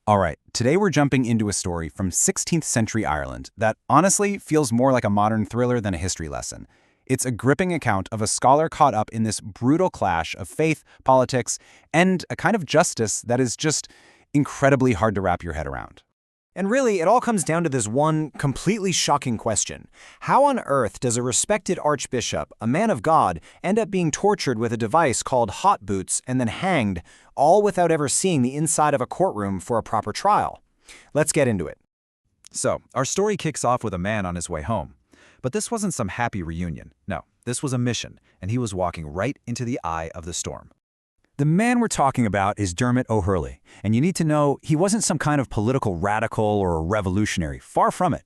All right, today we're jumping into a story from 16th century Ireland that honestly feels more like a modern thriller than a history lesson. It's a gripping account of a scholar caught up in this brutal clash of faith, politics, and a kind of justice that is just incredibly hard to wrap your head around. And really, it all comes down to this one completely shocking question. How on earth does a respected archbishop, a man of God, end up being tortured with a device called hot boots and then hanged, all without ever seeing the inside of a courtroom for a proper trial? Let's get into it. So, our story kicks off with a man on his way home. But this wasn't some happy reunion. No, this was a mission, and he was walking right into the eye of the storm. The man we're talking about is Dermot Hurley, and you need to know he wasn't some kind of political radical or a revolutionary, far from it.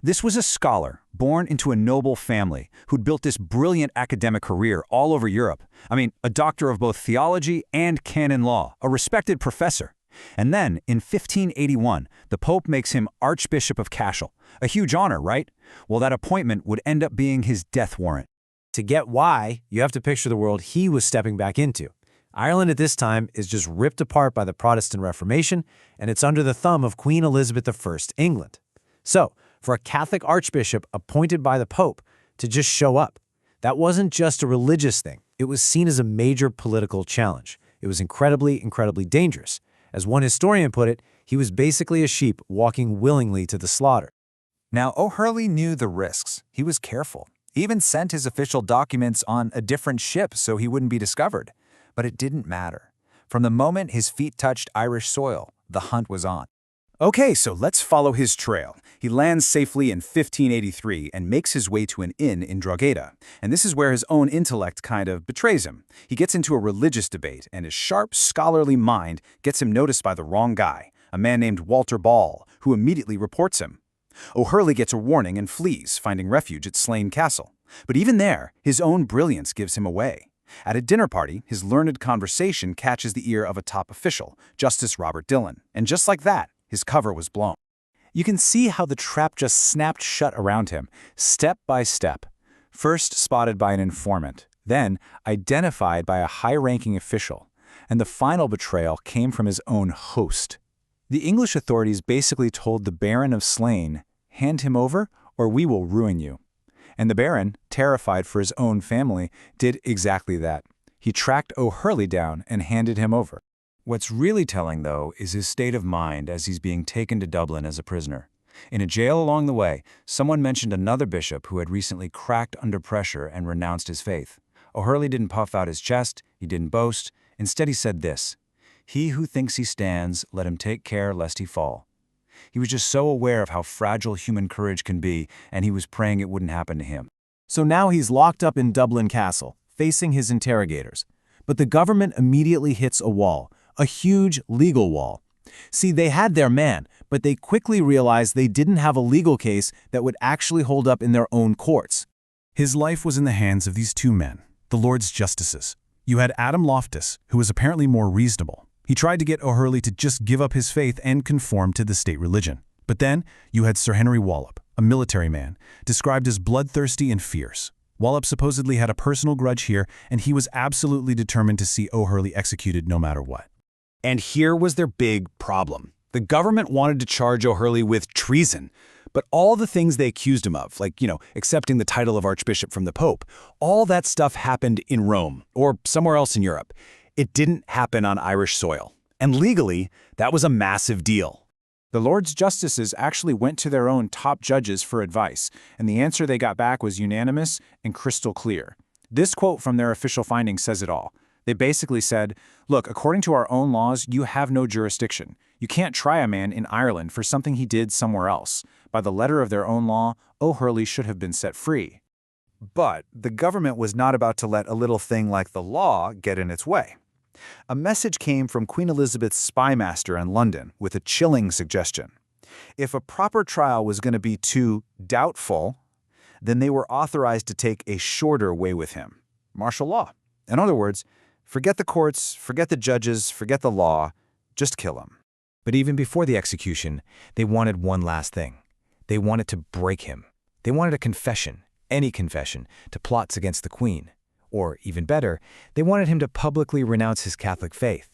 This was a scholar, born into a noble family, who'd built this brilliant academic career all over Europe. I mean, a doctor of both theology and canon law, a respected professor. And then, in 1581, the Pope makes him Archbishop of Cashel. A huge honor, right? Well, that appointment would end up being his death warrant. To get why, you have to picture the world he was stepping back into. Ireland at this time is just ripped apart by the Protestant Reformation, and it's under the thumb of Queen Elizabeth I, England. So, for a Catholic archbishop appointed by the Pope to just show up, that wasn't just a religious thing. It was seen as a major political challenge. It was incredibly dangerous. As one historian put it, he was basically a sheep walking willingly to the slaughter. Now, O'Hurley knew the risks. He was careful. He even sent his official documents on a different ship so he wouldn't be discovered. But it didn't matter. From the moment his feet touched Irish soil, the hunt was on. Okay, so let's follow his trail. He lands safely in 1583 and makes his way to an inn in Drogheda. And this is where his own intellect kind of betrays him. He gets into a religious debate, and his sharp, scholarly mind gets him noticed by the wrong guy, a man named Walter Ball, who immediately reports him. O'Hurley gets a warning and flees, finding refuge at Slane Castle. But even there, his own brilliance gives him away. At a dinner party, his learned conversation catches the ear of a top official, Justice Robert Dillon, and just like that, his cover was blown. You can see how the trap just snapped shut around him, step by step. First spotted by an informant, then identified by a high-ranking official, and the final betrayal came from his own host. The English authorities basically told the Baron of Slane, "Hand him over, or we will ruin you." And the Baron, terrified for his own family, did exactly that. He tracked O'Hurley down and handed him over. What's really telling, though, is his state of mind as he's being taken to Dublin as a prisoner. In a jail along the way, someone mentioned another bishop who had recently cracked under pressure and renounced his faith. O'Hurley didn't puff out his chest, he didn't boast. Instead he said this, "He who thinks he stands, let him take care lest he fall." He was just so aware of how fragile human courage can be, and he was praying it wouldn't happen to him. So now he's locked up in Dublin Castle, facing his interrogators. But the government immediately hits a wall, a huge legal wall. See, they had their man, but they quickly realized they didn't have a legal case that would actually hold up in their own courts. His life was in the hands of these two men, the Lord's justices. You had Adam Loftus, who was apparently more reasonable. He tried to get O'Hurley to just give up his faith and conform to the state religion. But then you had Sir Henry Wallop, a military man, described as bloodthirsty and fierce. Wallop supposedly had a personal grudge here, and he was absolutely determined to see O'Hurley executed no matter what. And here was their big problem. The government wanted to charge O'Hurley with treason, but all the things they accused him of, like, accepting the title of Archbishop from the Pope, all that stuff happened in Rome or somewhere else in Europe. It didn't happen on Irish soil. And legally, that was a massive deal. The Lord's justices actually went to their own top judges for advice, and the answer they got back was unanimous and crystal clear. This quote from their official findings says it all. They basically said, look, according to our own laws, you have no jurisdiction. You can't try a man in Ireland for something he did somewhere else. By the letter of their own law, O'Hurley should have been set free. But the government was not about to let a little thing like the law get in its way. A message came from Queen Elizabeth's spymaster in London with a chilling suggestion. If a proper trial was going to be too doubtful, then they were authorized to take a shorter way with him. Martial law. In other words, forget the courts, forget the judges, forget the law, just kill him. But even before the execution, they wanted one last thing. They wanted to break him. They wanted a confession, any confession, to plots against the Queen. Or, even better, they wanted him to publicly renounce his Catholic faith.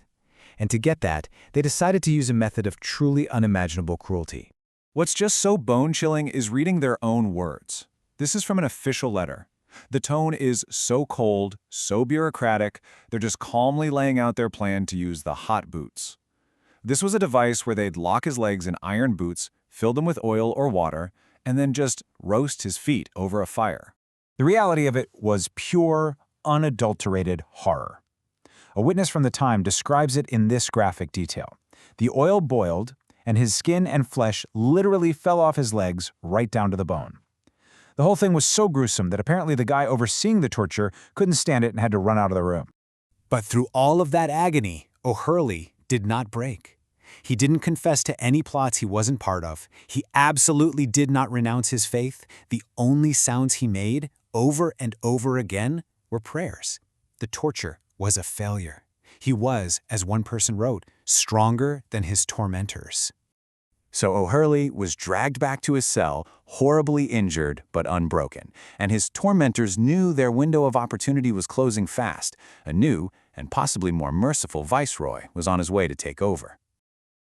And to get that, they decided to use a method of truly unimaginable cruelty. What's just so bone-chilling is reading their own words. This is from an official letter. The tone is so cold, so bureaucratic, they're just calmly laying out their plan to use the hot boots. This was a device where they'd lock his legs in iron boots, fill them with oil or water, and then just roast his feet over a fire. The reality of it was pure, unadulterated horror. A witness from the time describes it in this graphic detail. The oil boiled, and his skin and flesh literally fell off his legs right down to the bone. The whole thing was so gruesome that apparently the guy overseeing the torture couldn't stand it and had to run out of the room. But through all of that agony, O'Hurley did not break. He didn't confess to any plots he wasn't part of. He absolutely did not renounce his faith. The only sounds he made, over and over again, were prayers. The torture was a failure. He was, as one person wrote, stronger than his tormentors. So O'Hurley was dragged back to his cell, horribly injured but unbroken, and his tormentors knew their window of opportunity was closing fast. A new, and possibly more merciful viceroy was on his way to take over.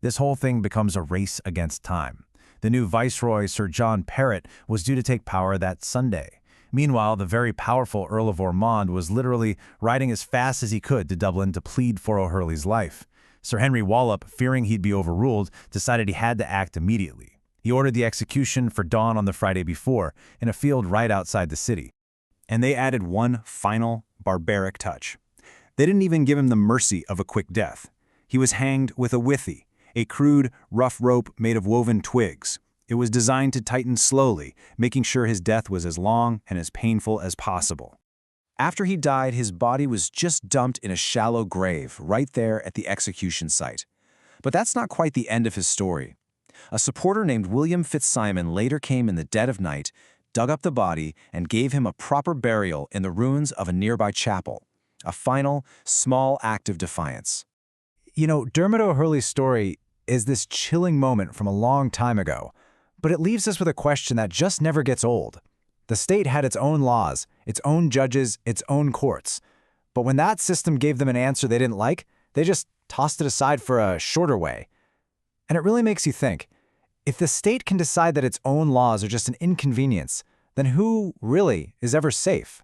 This whole thing becomes a race against time. The new viceroy, Sir John Perrott, was due to take power that Sunday. Meanwhile, the very powerful Earl of Ormond was literally riding as fast as he could to Dublin to plead for O'Hurley's life. Sir Henry Wallop, fearing he'd be overruled, decided he had to act immediately. He ordered the execution for dawn on the Friday before, in a field right outside the city. And they added one final, barbaric touch. They didn't even give him the mercy of a quick death. He was hanged with a withy, a crude, rough rope made of woven twigs. It was designed to tighten slowly, making sure his death was as long and as painful as possible. After he died, his body was just dumped in a shallow grave right there at the execution site. But that's not quite the end of his story. A supporter named William Fitzsimon later came in the dead of night, dug up the body, and gave him a proper burial in the ruins of a nearby chapel. A final, small act of defiance. You know, Dermot O'Hurley's story is this chilling moment from a long time ago, but it leaves us with a question that just never gets old. The state had its own laws, its own judges, its own courts. But when that system gave them an answer they didn't like, they just tossed it aside for a shorter way. And it really makes you think, if the state can decide that its own laws are just an inconvenience, then who really is ever safe?